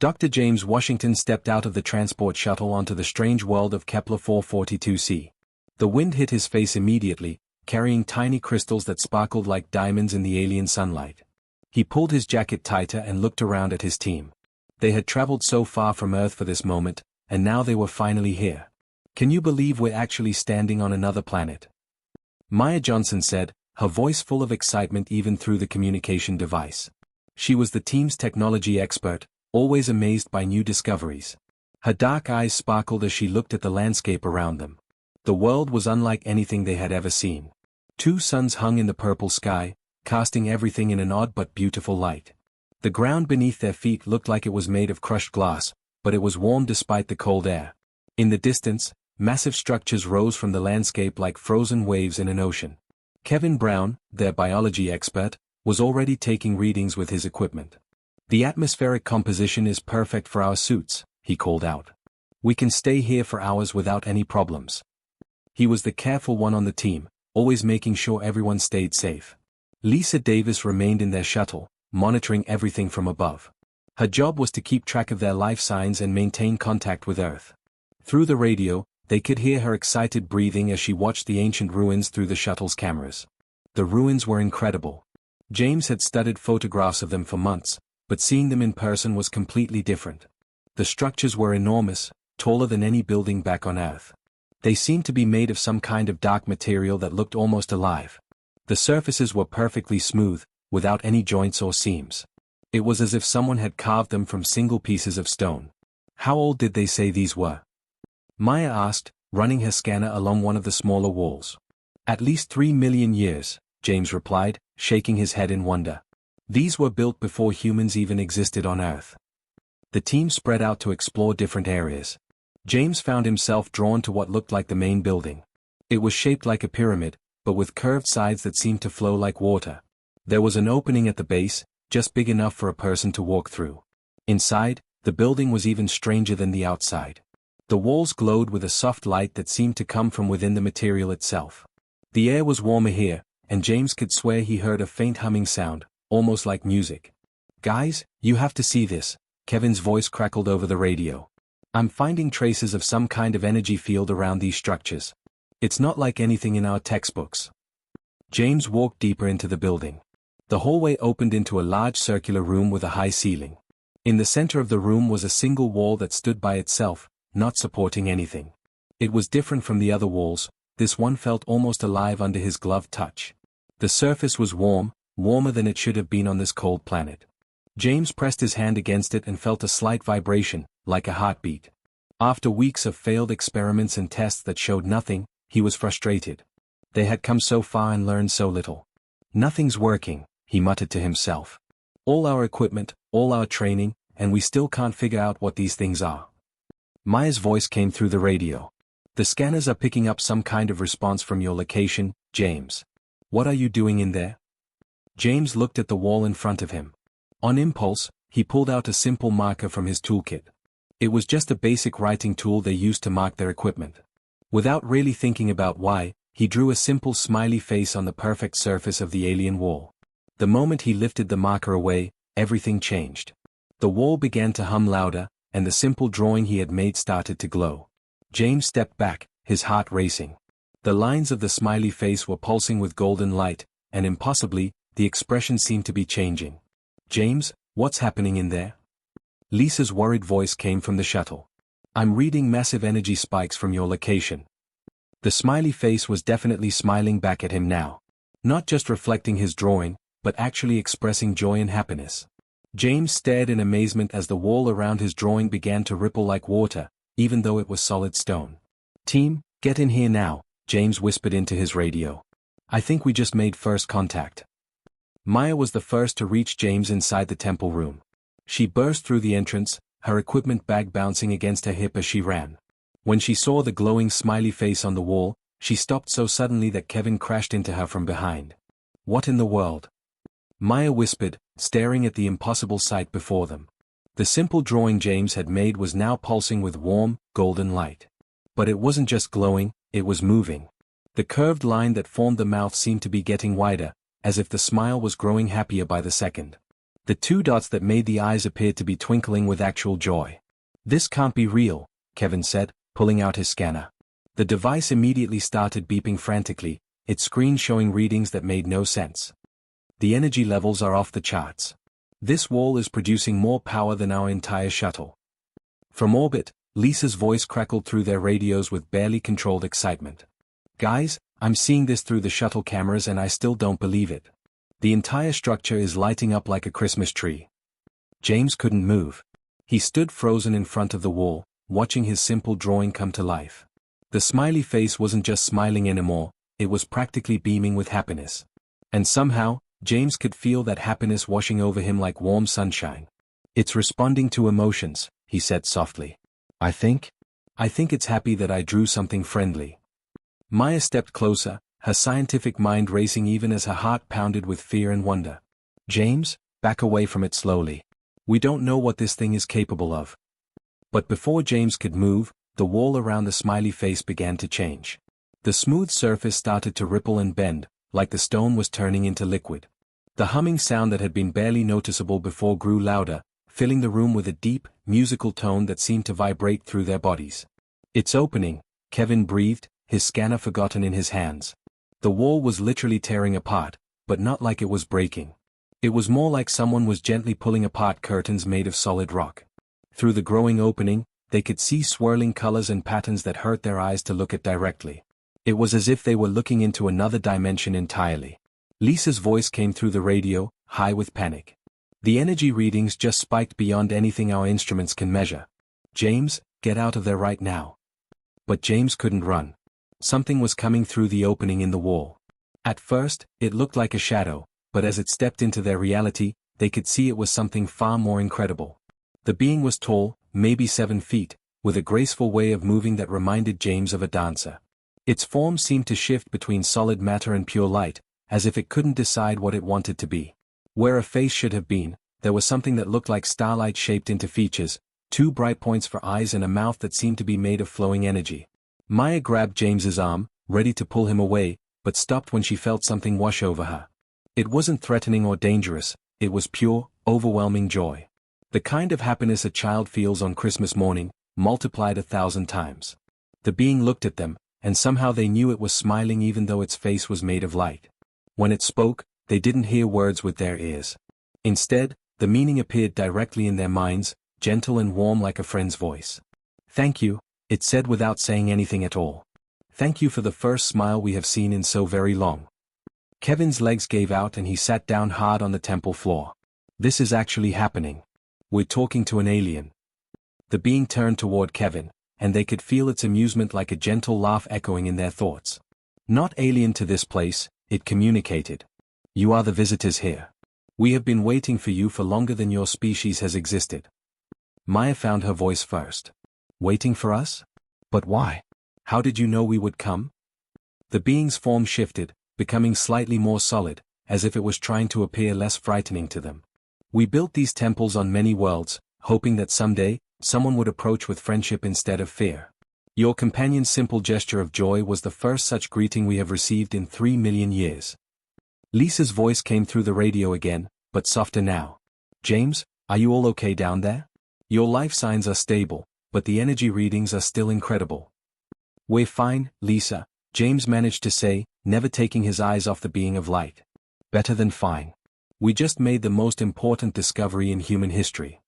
Dr. James Washington stepped out of the transport shuttle onto the strange world of Kepler 442c. The wind hit his face immediately, carrying tiny crystals that sparkled like diamonds in the alien sunlight. He pulled his jacket tighter and looked around at his team. They had traveled so far from Earth for this moment, and now they were finally here. "Can you believe we're actually standing on another planet?" Maya Johnson said, her voice full of excitement even through the communication device. She was the team's technology expert, always amazed by new discoveries. Her dark eyes sparkled as she looked at the landscape around them. The world was unlike anything they had ever seen. 2 suns hung in the purple sky, casting everything in an odd but beautiful light. The ground beneath their feet looked like it was made of crushed glass, but it was warm despite the cold air. In the distance, massive structures rose from the landscape like frozen waves in an ocean. Kevin Brown, their biology expert, was already taking readings with his equipment. "The atmospheric composition is perfect for our suits," he called out. "We can stay here for hours without any problems." He was the careful one on the team, always making sure everyone stayed safe. Lisa Davis remained in their shuttle, monitoring everything from above. Her job was to keep track of their life signs and maintain contact with Earth. Through the radio, they could hear her excited breathing as she watched the ancient ruins through the shuttle's cameras. The ruins were incredible. James had studied photographs of them for months, but seeing them in person was completely different. The structures were enormous, taller than any building back on Earth. They seemed to be made of some kind of dark material that looked almost alive. The surfaces were perfectly smooth, without any joints or seams. It was as if someone had carved them from single pieces of stone. "How old did they say these were?" Maya asked, running her scanner along one of the smaller walls. "At least 3 million years, James replied, shaking his head in wonder. "These were built before humans even existed on Earth." The team spread out to explore different areas. James found himself drawn to what looked like the main building. It was shaped like a pyramid, but with curved sides that seemed to flow like water. There was an opening at the base, just big enough for a person to walk through. Inside, the building was even stranger than the outside. The walls glowed with a soft light that seemed to come from within the material itself. The air was warmer here, and James could swear he heard a faint humming sound, almost like music. "Guys, you have to see this," Kevin's voice crackled over the radio. "I'm finding traces of some kind of energy field around these structures. It's not like anything in our textbooks." James walked deeper into the building. The hallway opened into a large circular room with a high ceiling. In the center of the room was a single wall that stood by itself, not supporting anything. It was different from the other walls. This one felt almost alive under his gloved touch. The surface was warm, warmer than it should have been on this cold planet. James pressed his hand against it and felt a slight vibration, like a heartbeat. After weeks of failed experiments and tests that showed nothing, he was frustrated. They had come so far and learned so little. "Nothing's working," he muttered to himself. "All our equipment, all our training, and we still can't figure out what these things are." Maya's voice came through the radio. "The scanners are picking up some kind of response from your location, James. What are you doing in there?" James looked at the wall in front of him. On impulse, he pulled out a simple marker from his toolkit. It was just a basic writing tool they used to mark their equipment. Without really thinking about why, he drew a simple smiley face on the perfect surface of the alien wall. The moment he lifted the marker away, everything changed. The wall began to hum louder, and the simple drawing he had made started to glow. James stepped back, his heart racing. The lines of the smiley face were pulsing with golden light, and impossibly, the expression seemed to be changing. "James, what's happening in there?" Lisa's worried voice came from the shuttle. "I'm reading massive energy spikes from your location." The smiley face was definitely smiling back at him now. Not just reflecting his drawing, but actually expressing joy and happiness. James stared in amazement as the wall around his drawing began to ripple like water, even though it was solid stone. "Team, get in here now," James whispered into his radio. "I think we just made first contact." Maya was the first to reach James inside the temple room. She burst through the entrance, her equipment bag bouncing against her hip as she ran. When she saw the glowing smiley face on the wall, she stopped so suddenly that Kevin crashed into her from behind. "What in the world?" Maya whispered, staring at the impossible sight before them. The simple drawing James had made was now pulsing with warm, golden light. But it wasn't just glowing, it was moving. The curved line that formed the mouth seemed to be getting wider, as if the smile was growing happier by the second. The two dots that made the eyes appear to be twinkling with actual joy. "This can't be real," Kevin said, pulling out his scanner. The device immediately started beeping frantically, its screen showing readings that made no sense. "The energy levels are off the charts. This wall is producing more power than our entire shuttle." From orbit, Lisa's voice crackled through their radios with barely controlled excitement. "Guys, I'm seeing this through the shuttle cameras and I still don't believe it. The entire structure is lighting up like a Christmas tree." James couldn't move. He stood frozen in front of the wall, watching his simple drawing come to life. The smiley face wasn't just smiling anymore, it was practically beaming with happiness. And somehow, James could feel that happiness washing over him like warm sunshine. "It's responding to emotions," he said softly. I think it's happy that I drew something friendly." Maya stepped closer, her scientific mind racing even as her heart pounded with fear and wonder. "James, back away from it slowly. We don't know what this thing is capable of." But before James could move, the wall around the smiley face began to change. The smooth surface started to ripple and bend, like the stone was turning into liquid. The humming sound that had been barely noticeable before grew louder, filling the room with a deep, musical tone that seemed to vibrate through their bodies. "It's opening," Kevin breathed, his scanner forgotten in his hands. The wall was literally tearing apart, but not like it was breaking. It was more like someone was gently pulling apart curtains made of solid rock. Through the growing opening, they could see swirling colors and patterns that hurt their eyes to look at directly. It was as if they were looking into another dimension entirely. Lisa's voice came through the radio, high with panic. "The energy readings just spiked beyond anything our instruments can measure. James, get out of there right now." But James couldn't run. Something was coming through the opening in the wall. At first, it looked like a shadow, but as it stepped into their reality, they could see it was something far more incredible. The being was tall, maybe 7 feet, with a graceful way of moving that reminded James of a dancer. Its form seemed to shift between solid matter and pure light, as if it couldn't decide what it wanted to be. Where a face should have been, there was something that looked like starlight shaped into features, 2 bright points for eyes and a mouth that seemed to be made of flowing energy. Maya grabbed James's arm, ready to pull him away, but stopped when she felt something wash over her. It wasn't threatening or dangerous, it was pure, overwhelming joy. The kind of happiness a child feels on Christmas morning, multiplied 1,000 times. The being looked at them, and somehow they knew it was smiling even though its face was made of light. When it spoke, they didn't hear words with their ears. Instead, the meaning appeared directly in their minds, gentle and warm like a friend's voice. "Thank you," it said without saying anything at all. "Thank you for the first smile we have seen in so very long." Kevin's legs gave out and he sat down hard on the temple floor. "This is actually happening. We're talking to an alien." The being turned toward Kevin, and they could feel its amusement like a gentle laugh echoing in their thoughts. "Not alien to this place," it communicated. "You are the visitors here. We have been waiting for you for longer than your species has existed." Maya found her voice first. "Waiting for us? But why? How did you know we would come?" The being's form shifted, becoming slightly more solid, as if it was trying to appear less frightening to them. "We built these temples on many worlds, hoping that someday, someone would approach with friendship instead of fear. Your companion's simple gesture of joy was the first such greeting we have received in 3 million years." Lisa's voice came through the radio again, but softer now. "James, are you all okay down there? Your life signs are stable, but the energy readings are still incredible." "We're fine, Lisa," James managed to say, never taking his eyes off the being of light. "Better than fine. We just made the most important discovery in human history."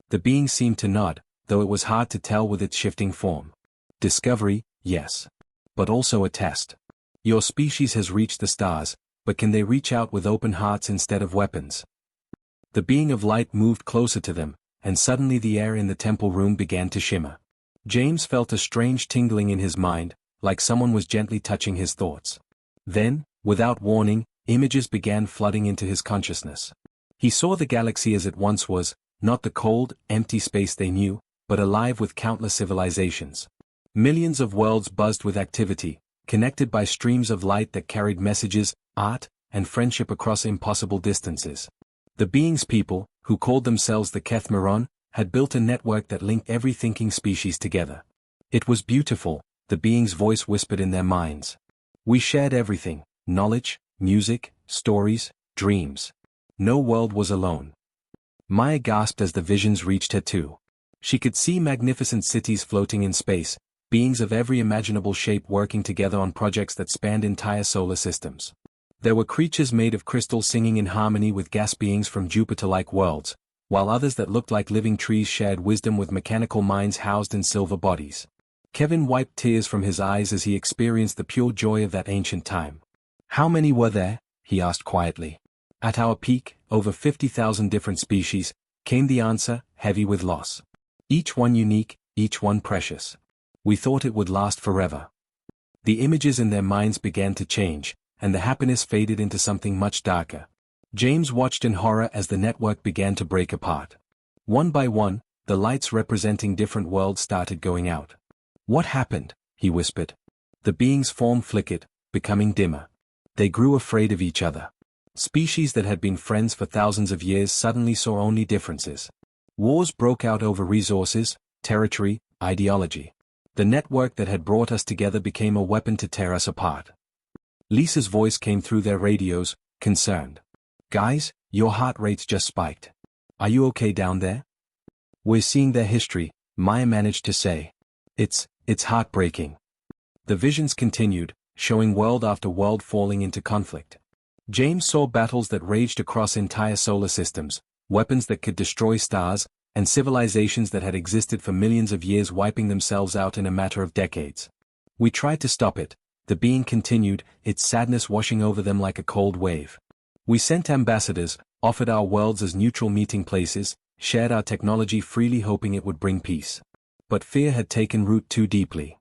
The being seemed to nod, though it was hard to tell with its shifting form. "Discovery, yes. But also a test. Your species has reached the stars, but can they reach out with open hearts instead of weapons?" The being of light moved closer to them, and suddenly the air in the temple room began to shimmer. James felt a strange tingling in his mind, like someone was gently touching his thoughts. Then, without warning, images began flooding into his consciousness. He saw the galaxy as it once was, not the cold, empty space they knew, but alive with countless civilizations. Millions of worlds buzzed with activity, connected by streams of light that carried messages, art, and friendship across impossible distances. The being's people, who called themselves the Kethmeron, had built a network that linked every thinking species together. It was beautiful, the being's voice whispered in their minds. "We shared everything, knowledge, music, stories, dreams. No world was alone." Maya gasped as the visions reached her too. She could see magnificent cities floating in space, beings of every imaginable shape working together on projects that spanned entire solar systems. There were creatures made of crystal singing in harmony with gas beings from Jupiter-like worlds, while others that looked like living trees shared wisdom with mechanical minds housed in silver bodies. Kevin wiped tears from his eyes as he experienced the pure joy of that ancient time. How many were there? He asked quietly. At our peak, over 50,000 different species, came the answer, heavy with loss. Each one unique, each one precious. We thought it would last forever. The images in their minds began to change, and the happiness faded into something much darker. James watched in horror as the network began to break apart. One by one, the lights representing different worlds started going out. What happened? He whispered. The beings' form flickered, becoming dimmer. They grew afraid of each other. Species that had been friends for thousands of years suddenly saw only differences. Wars broke out over resources, territory, ideology. The network that had brought us together became a weapon to tear us apart. Lisa's voice came through their radios, concerned. Guys, your heart rates just spiked. Are you okay down there? We're seeing their history, Maya managed to say. It's heartbreaking. The visions continued, showing world after world falling into conflict. James saw battles that raged across entire solar systems, weapons that could destroy stars, and civilizations that had existed for millions of years wiping themselves out in a matter of decades. We tried to stop it, the being continued, its sadness washing over them like a cold wave. We sent ambassadors, offered our worlds as neutral meeting places, shared our technology freely hoping it would bring peace. But fear had taken root too deeply.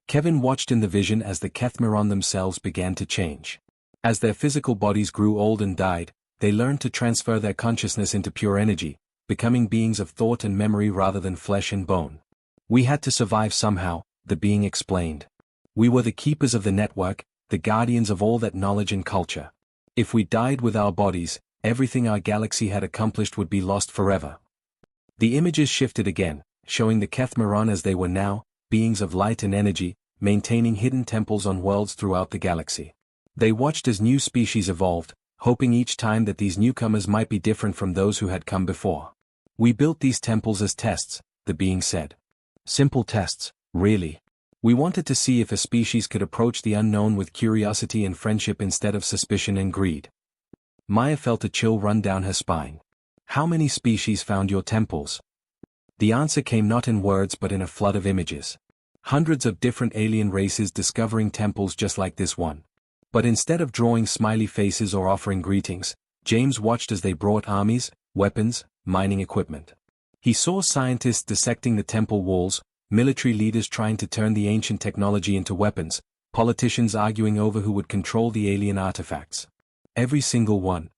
Kevin watched in the vision as the Kethmeron themselves began to change. As their physical bodies grew old and died, they learned to transfer their consciousness into pure energy, becoming beings of thought and memory rather than flesh and bone. We had to survive somehow, the being explained. We were the keepers of the network, the guardians of all that knowledge and culture. If we died with our bodies, everything our galaxy had accomplished would be lost forever. The images shifted again, showing the Kethmeron as they were now, beings of light and energy, maintaining hidden temples on worlds throughout the galaxy. They watched as new species evolved, hoping each time that these newcomers might be different from those who had come before. We built these temples as tests, the being said. Simple tests, really. We wanted to see if a species could approach the unknown with curiosity and friendship instead of suspicion and greed. Maya felt a chill run down her spine. How many species found your temples? The answer came not in words but in a flood of images. Hundreds of different alien races discovering temples just like this one. But instead of drawing smiley faces or offering greetings, James watched as they brought armies, weapons, mining equipment. He saw scientists dissecting the temple walls, military leaders trying to turn the ancient technology into weapons, politicians arguing over who would control the alien artifacts. Every single one?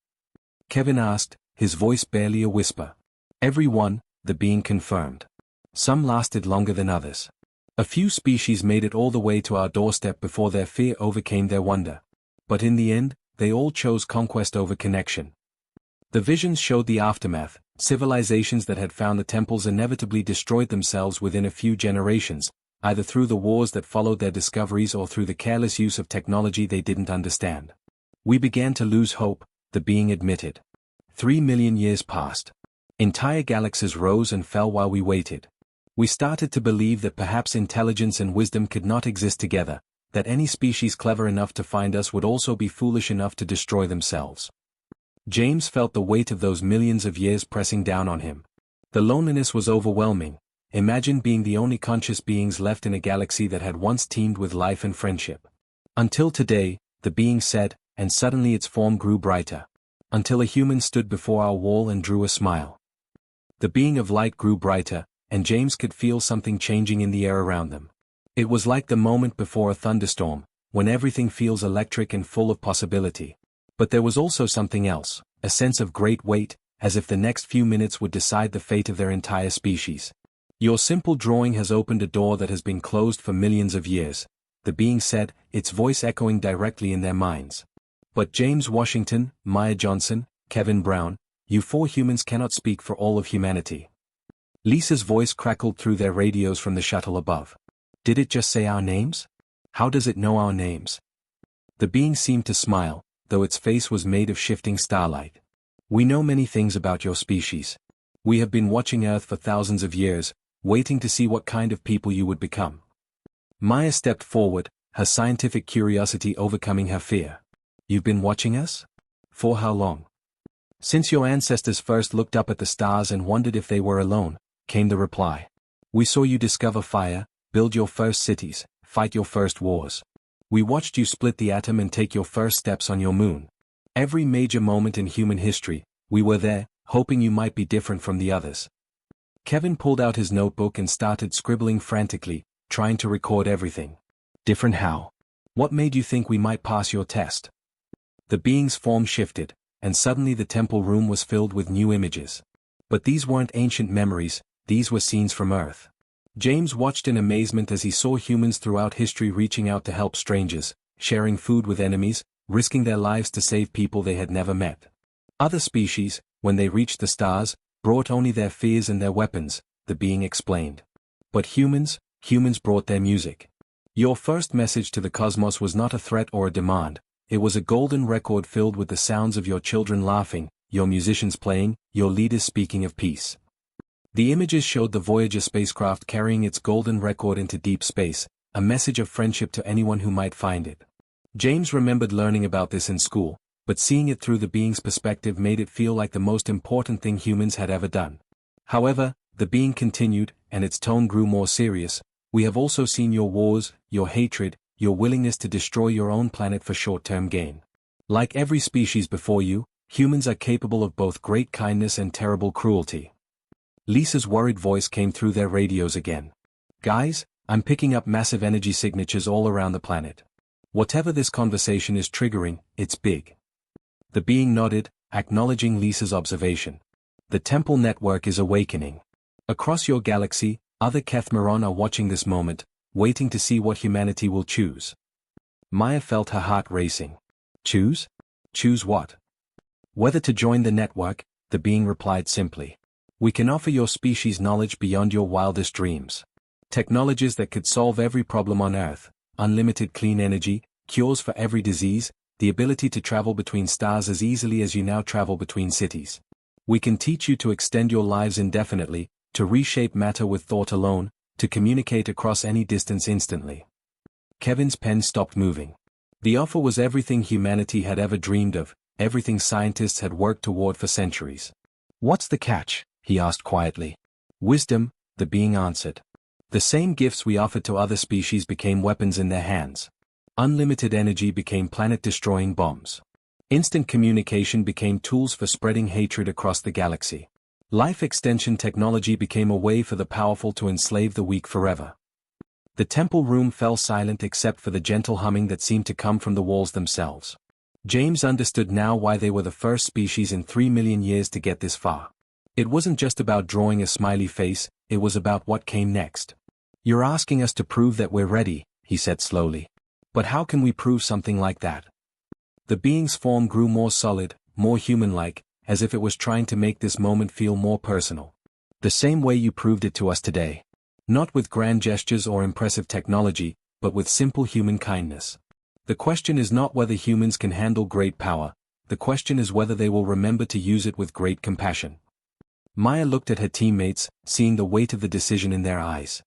Kevin asked, his voice barely a whisper. Every one, the being confirmed. Some lasted longer than others. A few species made it all the way to our doorstep before their fear overcame their wonder. But in the end, they all chose conquest over connection. The visions showed the aftermath. Civilizations that had found the temples inevitably destroyed themselves within a few generations, either through the wars that followed their discoveries or through the careless use of technology they didn't understand. We began to lose hope, the being admitted. 3 million years passed. Entire galaxies rose and fell while we waited. We started to believe that perhaps intelligence and wisdom could not exist together, that any species clever enough to find us would also be foolish enough to destroy themselves. James felt the weight of those millions of years pressing down on him. The loneliness was overwhelming. Imagine being the only conscious beings left in a galaxy that had once teemed with life and friendship. Until today, the being said, and suddenly its form grew brighter. Until a human stood before our wall and drew a smile. The being of light grew brighter, and James could feel something changing in the air around them. It was like the moment before a thunderstorm, when everything feels electric and full of possibility. But there was also something else, a sense of great weight, as if the next few minutes would decide the fate of their entire species. Your simple drawing has opened a door that has been closed for millions of years, the being said, its voice echoing directly in their minds. But James Washington, Maya Johnson, Kevin Brown, you 4 humans cannot speak for all of humanity. Lisa's voice crackled through their radios from the shuttle above. Did it just say our names? How does it know our names? The being seemed to smile, though its face was made of shifting starlight. We know many things about your species. We have been watching Earth for thousands of years, waiting to see what kind of people you would become. Maya stepped forward, her scientific curiosity overcoming her fear. You've been watching us? For how long? Since your ancestors first looked up at the stars and wondered if they were alone, came the reply. We saw you discover fire, build your first cities, fight your first wars. We watched you split the atom and take your first steps on your moon. Every major moment in human history, we were there, hoping you might be different from the others. Kevin pulled out his notebook and started scribbling frantically, trying to record everything. Different how? What made you think we might pass your test? The being's form shifted, and suddenly the temple room was filled with new images. But these weren't ancient memories, these were scenes from Earth. James watched in amazement as he saw humans throughout history reaching out to help strangers, sharing food with enemies, risking their lives to save people they had never met. Other species, when they reached the stars, brought only their fears and their weapons, the being explained. But humans brought their music. Your first message to the cosmos was not a threat or a demand, it was a golden record filled with the sounds of your children laughing, your musicians playing, your leaders speaking of peace. The images showed the Voyager spacecraft carrying its golden record into deep space, a message of friendship to anyone who might find it. James remembered learning about this in school, but seeing it through the being's perspective made it feel like the most important thing humans had ever done. However, the being continued, and its tone grew more serious. We have also seen your wars, your hatred, your willingness to destroy your own planet for short-term gain. Like every species before you, humans are capable of both great kindness and terrible cruelty. Lisa's worried voice came through their radios again. Guys, I'm picking up massive energy signatures all around the planet. Whatever this conversation is triggering, it's big. The being nodded, acknowledging Lisa's observation. The temple network is awakening. Across your galaxy, other Kethmeron are watching this moment, waiting to see what humanity will choose. Maya felt her heart racing. Choose? Choose what? Whether to join the network, the being replied simply. We can offer your species knowledge beyond your wildest dreams. Technologies that could solve every problem on Earth, unlimited clean energy, cures for every disease, the ability to travel between stars as easily as you now travel between cities. We can teach you to extend your lives indefinitely, to reshape matter with thought alone, to communicate across any distance instantly. Kevin's pen stopped moving. The offer was everything humanity had ever dreamed of, everything scientists had worked toward for centuries. What's the catch? He asked quietly. Wisdom, the being answered. The same gifts we offered to other species became weapons in their hands. Unlimited energy became planet-destroying bombs. Instant communication became tools for spreading hatred across the galaxy. Life extension technology became a way for the powerful to enslave the weak forever. The temple room fell silent except for the gentle humming that seemed to come from the walls themselves. James understood now why they were the first species in 3 million years to get this far. It wasn't just about drawing a smiley face, it was about what came next. You're asking us to prove that we're ready, he said slowly. But how can we prove something like that? The being's form grew more solid, more human-like, as if it was trying to make this moment feel more personal. The same way you proved it to us today. Not with grand gestures or impressive technology, but with simple human kindness. The question is not whether humans can handle great power, the question is whether they will remember to use it with great compassion. Maya looked at her teammates, seeing the weight of the decision in their eyes.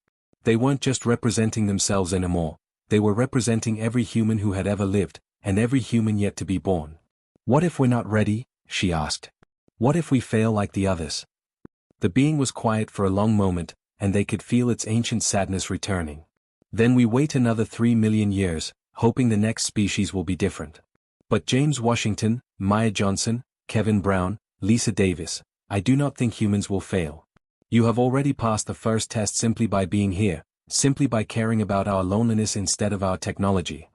They weren't just representing themselves anymore, they were representing every human who had ever lived, and every human yet to be born. What if we're not ready? She asked. What if we fail like the others? The being was quiet for a long moment, and they could feel its ancient sadness returning. Then we wait another 3 million years, hoping the next species will be different. But James Washington, Maya Johnson, Kevin Brown, Lisa Davis, I do not think humans will fail. You have already passed the first test simply by being here, simply by caring about our loneliness instead of our technology.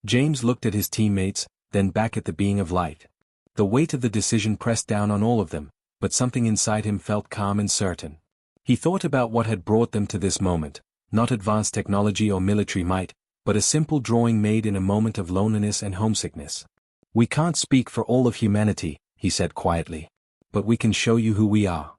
James looked at his teammates, then back at the being of light. The weight of the decision pressed down on all of them, but something inside him felt calm and certain. He thought about what had brought them to this moment, not advanced technology or military might, but a simple drawing made in a moment of loneliness and homesickness. We can't speak for all of humanity, he said quietly. But we can show you who we are.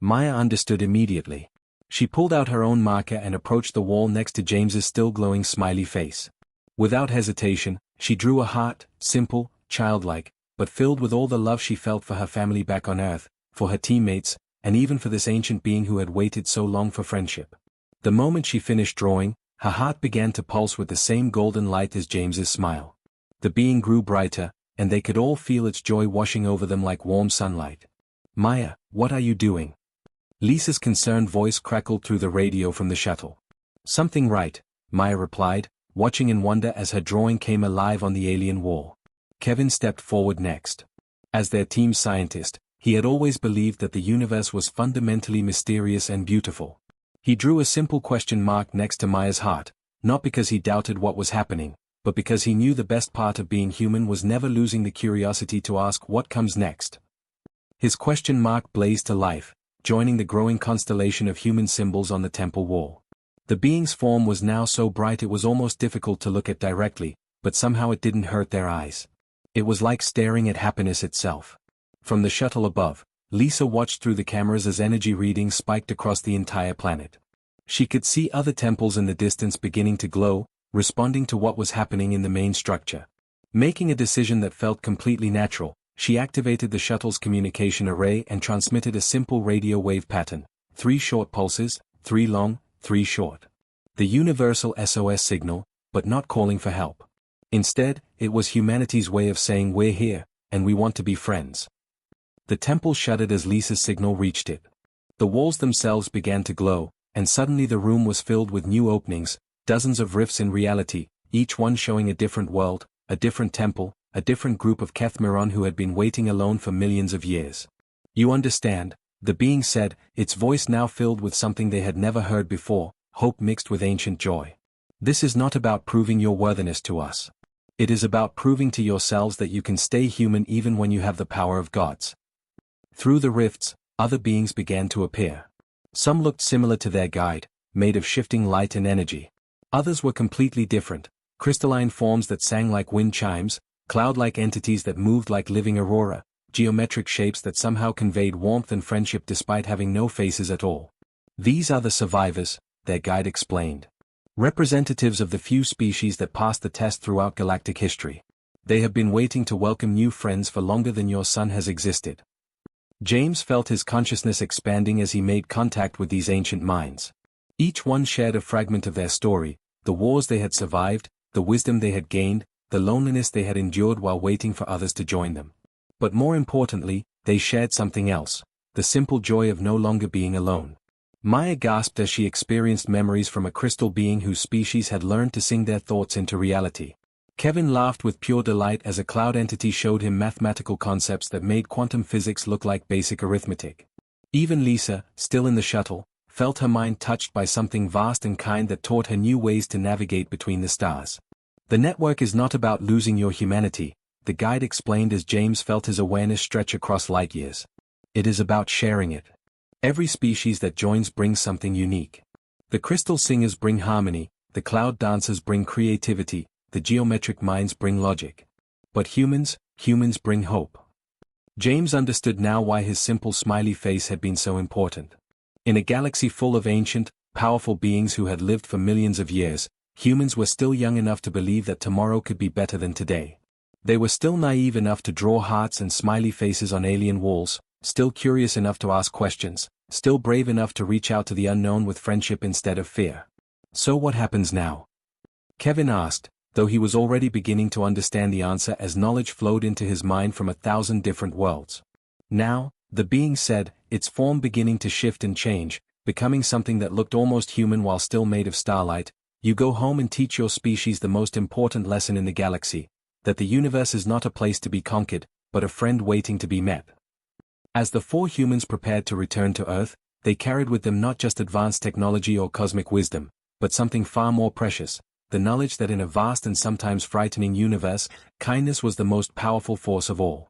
Maya understood immediately. She pulled out her own marker and approached the wall next to James's still glowing smiley face. Without hesitation, she drew a heart, simple, childlike, but filled with all the love she felt for her family back on Earth, for her teammates, and even for this ancient being who had waited so long for friendship. The moment she finished drawing, her heart began to pulse with the same golden light as James's smile. The being grew brighter, and they could all feel its joy washing over them like warm sunlight. "Maya, what are you doing?" Lisa's concerned voice crackled through the radio from the shuttle. "Something right," Maya replied, watching in wonder as her drawing came alive on the alien wall. Kevin stepped forward next. As their team scientist, he had always believed that the universe was fundamentally mysterious and beautiful. He drew a simple question mark next to Maya's heart, not because he doubted what was happening, but because he knew the best part of being human was never losing the curiosity to ask what comes next. His question mark blazed to life, joining the growing constellation of human symbols on the temple wall. The being's form was now so bright it was almost difficult to look at directly, but somehow it didn't hurt their eyes. It was like staring at happiness itself. From the shuttle above, Lisa watched through the cameras as energy readings spiked across the entire planet. She could see other temples in the distance beginning to glow, responding to what was happening in the main structure. Making a decision that felt completely natural, she activated the shuttle's communication array and transmitted a simple radio wave pattern: 3 short pulses, 3 long, 3 short. The universal SOS signal, but not calling for help. Instead, it was humanity's way of saying we're here, and we want to be friends. The temple shuddered as Lisa's signal reached it. The walls themselves began to glow, and suddenly the room was filled with new openings, dozens of rifts in reality, each one showing a different world, a different temple, a different group of Kethmiron who had been waiting alone for millions of years. "You understand," the being said, its voice now filled with something they had never heard before, hope mixed with ancient joy. "This is not about proving your worthiness to us. It is about proving to yourselves that you can stay human even when you have the power of gods." Through the rifts, other beings began to appear. Some looked similar to their guide, made of shifting light and energy. Others were completely different, crystalline forms that sang like wind chimes, cloud-like entities that moved like living aurora, geometric shapes that somehow conveyed warmth and friendship despite having no faces at all. "These are the survivors," their guide explained. "Representatives of the few species that passed the test throughout galactic history. They have been waiting to welcome new friends for longer than your sun has existed." James felt his consciousness expanding as he made contact with these ancient minds. Each one shared a fragment of their story, the wars they had survived, the wisdom they had gained, the loneliness they had endured while waiting for others to join them. But more importantly, they shared something else: the simple joy of no longer being alone. Maya gasped as she experienced memories from a crystal being whose species had learned to sing their thoughts into reality. Kevin laughed with pure delight as a cloud entity showed him mathematical concepts that made quantum physics look like basic arithmetic. Even Lisa, still in the shuttle, felt her mind touched by something vast and kind that taught her new ways to navigate between the stars. "The network is not about losing your humanity," the guide explained as James felt his awareness stretch across light years. "It is about sharing it. Every species that joins brings something unique. The crystal singers bring harmony, the cloud dancers bring creativity, the geometric minds bring logic. But humans bring hope." James understood now why his simple smiley face had been so important. In a galaxy full of ancient, powerful beings who had lived for millions of years, humans were still young enough to believe that tomorrow could be better than today. They were still naive enough to draw hearts and smiley faces on alien walls, still curious enough to ask questions, still brave enough to reach out to the unknown with friendship instead of fear. "So what happens now?" Kevin asked, though he was already beginning to understand the answer as knowledge flowed into his mind from 1,000 different worlds. "Now," the being said, its form beginning to shift and change, becoming something that looked almost human while still made of starlight, "you go home and teach your species the most important lesson in the galaxy, that the universe is not a place to be conquered, but a friend waiting to be met." As the 4 humans prepared to return to Earth, they carried with them not just advanced technology or cosmic wisdom, but something far more precious: the knowledge that in a vast and sometimes frightening universe, kindness was the most powerful force of all.